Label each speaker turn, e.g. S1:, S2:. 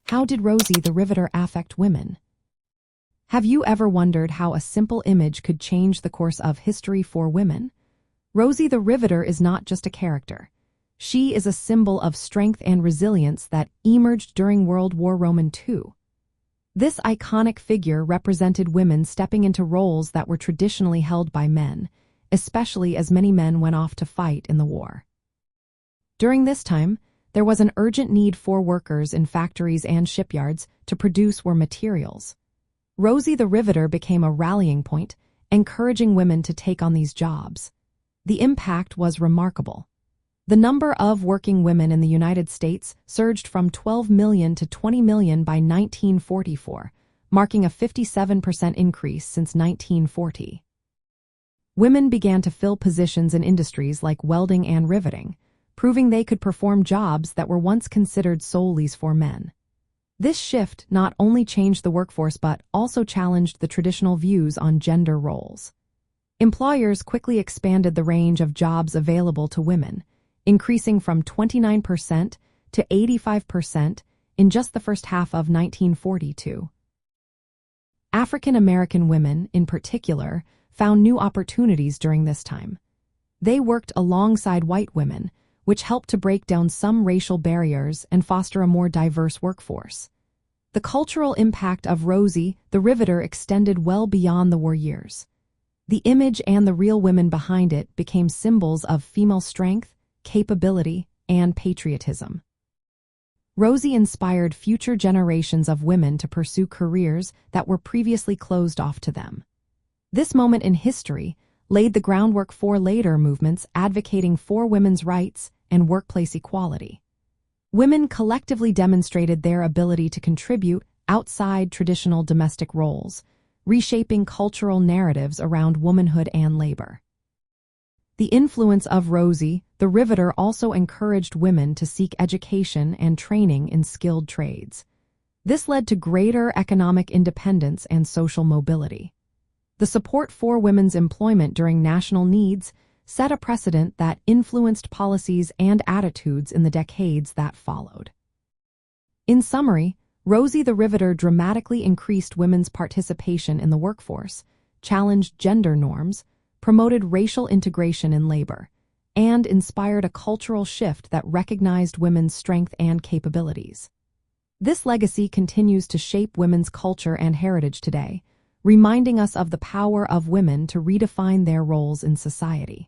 S1: How did Rosie the Riveter affect women? Have you ever wondered how a simple image could change the course of history for women? Rosie the Riveter is not just a character. She is a symbol of strength and resilience that emerged during World War II. This iconic figure represented women stepping into roles that were traditionally held by men, especially as many men went off to fight in the war. During this time, there was an urgent need for workers in factories and shipyards to produce war materials. Rosie the Riveter became a rallying point, encouraging women to take on these jobs. The impact was remarkable. The number of working women in the United States surged from 12 million to 20 million by 1944, marking a 57% increase since 1940. Women began to fill positions in industries like welding and riveting, proving they could perform jobs that were once considered solely for men. This shift not only changed the workforce but also challenged the traditional views on gender roles. Employers quickly expanded the range of jobs available to women, increasing from 29% to 85% in just the first half of 1942. African American women, in particular, found new opportunities during this time. They worked alongside white women, which helped to break down some racial barriers and foster a more diverse workforce. The cultural impact of Rosie the Riveter extended well beyond the war years. The image and the real women behind it became symbols of female strength, capability, and patriotism. Rosie inspired future generations of women to pursue careers that were previously closed off to them. This moment in history laid the groundwork for later movements advocating for women's rights and workplace equality. Women collectively demonstrated their ability to contribute outside traditional domestic roles, reshaping cultural narratives around womanhood and labor. The influence of Rosie the Riveter also encouraged women to seek education and training in skilled trades. This led to greater economic independence and social mobility. The support for women's employment during national needs set a precedent that influenced policies and attitudes in the decades that followed. In summary, Rosie the Riveter dramatically increased women's participation in the workforce, challenged gender norms, promoted racial integration in labor, and inspired a cultural shift that recognized women's strength and capabilities. This legacy continues to shape women's culture and heritage today, reminding us of the power of women to redefine their roles in society.